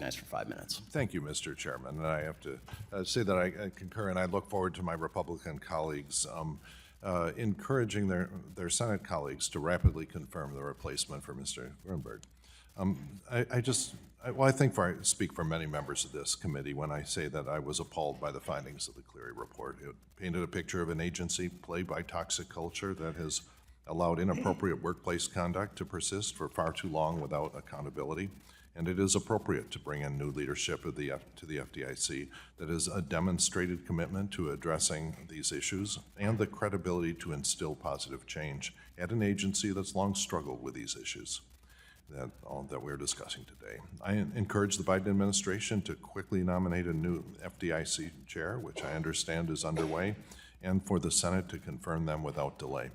recognized for 5 minutes. Thank you, Mr. Chairman. And I have to say that I concur, and I look forward to my Republican colleagues encouraging their Senate colleagues to rapidly confirm the replacement for Mr. Gruenberg. I think I speak for many members of this committee when I say that I was appalled by the findings of the Cleary report. It painted a picture of an agency plagued by toxic culture that has allowed inappropriate workplace conduct to persist for far too long without accountability. And it is appropriate to bring in new leadership to the FDIC that is a demonstrated commitment to addressing these issues and the credibility to instill positive change at an agency that's long struggled with these issues that we're discussing today. I encourage the Biden administration to quickly nominate a new FDIC chair, which I understand is underway, and for the Senate to confirm them without delay.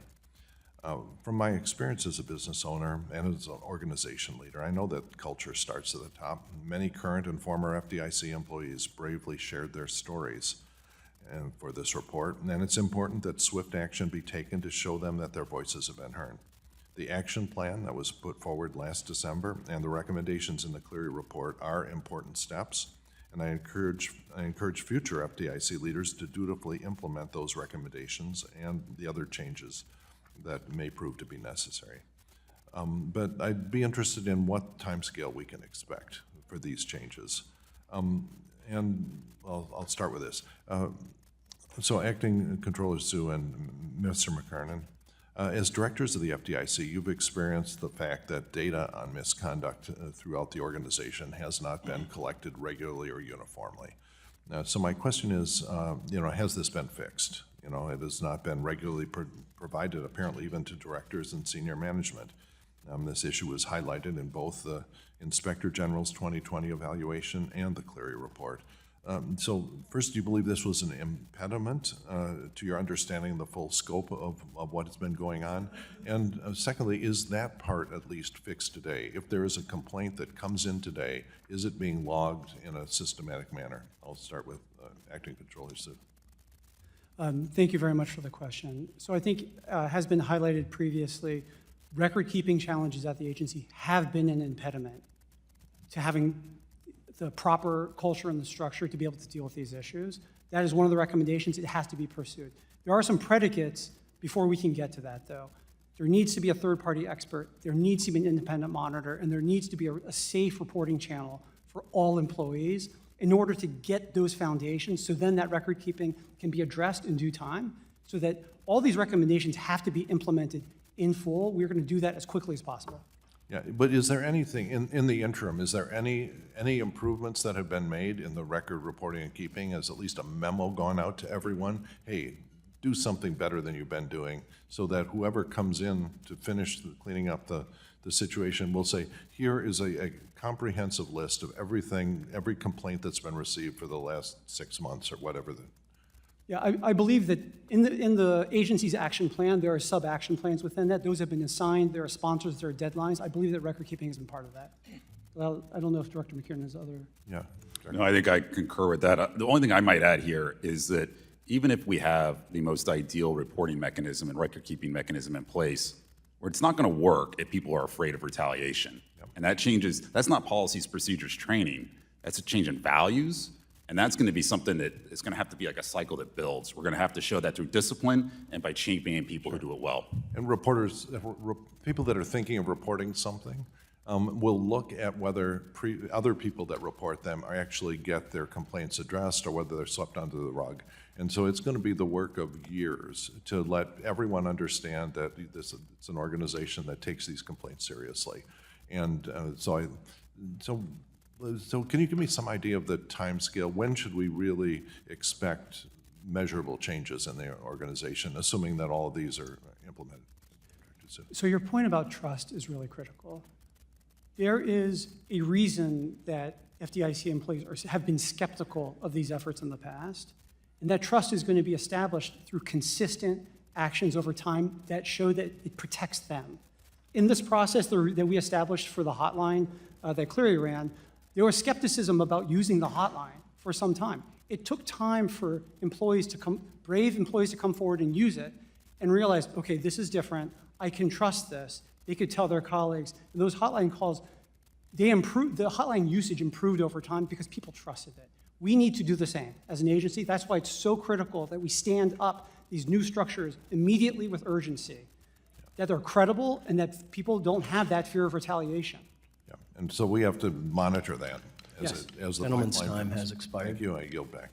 From my experience as a business owner and as an organization leader, I know that culture starts at the top. Many current and former FDIC employees bravely shared their stories for this report, and it's important that swift action be taken to show them that their voices have been heard. The action plan that was put forward last December and the recommendations in the Cleary report are important steps, and I encourage future FDIC leaders to dutifully implement those recommendations and the other changes that may prove to be necessary. But I'd be interested in what timescale we can expect for these changes. And I'll start with this. So Acting Controller Sue and Mr. McKernan, as directors of the FDIC, you've experienced the fact that data on misconduct throughout the organization has not been collected regularly or uniformly. So my question is, has this been fixed? It has not been regularly provided, apparently, even to directors and senior management. This issue was highlighted in both the Inspector General's 2020 evaluation and the Cleary report. So first, do you believe this was an impediment to your understanding the full scope of what has been going on? And secondly, is that part at least fixed today? If there is a complaint that comes in today, is it being logged in a systematic manner? I'll start with Acting Controller Sue. Thank you very much for the question. So I think has been highlighted previously, record-keeping challenges at the agency have been an impediment to having the proper culture and the structure to be able to deal with these issues. That is one of the recommendations. It has to be pursued. There are some predicates before we can get to that, though. There needs to be a third-party expert, there needs to be an independent monitor, and there needs to be a safe reporting channel for all employees in order to get those foundations, so then that record keeping can be addressed in due time, so that all these recommendations have to be implemented in full. We're going to do that as quickly as possible. Yeah, but is there anything in the interim? Is there any improvements that have been made in the record reporting and keeping? Has at least a memo gone out to everyone? Hey, do something better than you've been doing, so that whoever comes in to finish cleaning up the situation will say, here is a comprehensive list of everything, every complaint that's been received for the last 6 months or whatever. Yeah, I believe that in the agency's action plan, there are sub-action plans within that. Those have been assigned. There are sponsors. There are deadlines. I believe that record keeping has been part of that. Well, I don't know if Director McKiernan has other. Yeah. No, I think I concur with that. The only thing I might add here is that even if we have the most ideal reporting mechanism and record-keeping mechanism in place, where it's not going to work if people are afraid of retaliation. Yep. And that changes, that's not policies, procedures, training. That's a change in values. And that's going to be something that is going to have to be like a cycle that builds. We're going to have to show that through discipline and by championing people who do it well. And reporters, people that are thinking of reporting something, will look at whether other people that report them actually get their complaints addressed or whether they're swept under the rug. And so it's going to be the work of years to let everyone understand that it's an organization that takes these complaints seriously. And so can you give me some idea of the time scale? When should we really expect measurable changes in the organization, assuming that all of these are implemented? So your point about trust is really critical. There is a reason that FDIC employees have been skeptical of these efforts in the past, and that trust is going to be established through consistent actions over time that show that it protects them. In this process that we established for the hotline that Cleary ran, there was skepticism about using the hotline for some time. It took time for employees to brave employees to come forward and use it and realize, okay, this is different, I can trust this. They could tell their colleagues. And those hotline calls they improved, the hotline usage improved over time because people trusted it. We need to do the same as an agency. That's why it's so critical that we stand up these new structures immediately with urgency, that they're credible and that people don't have that fear of retaliation. Yeah, and so we have to monitor that as Yes. as the Gentleman's pipeline time goes. has expired. Thank you, I yield back.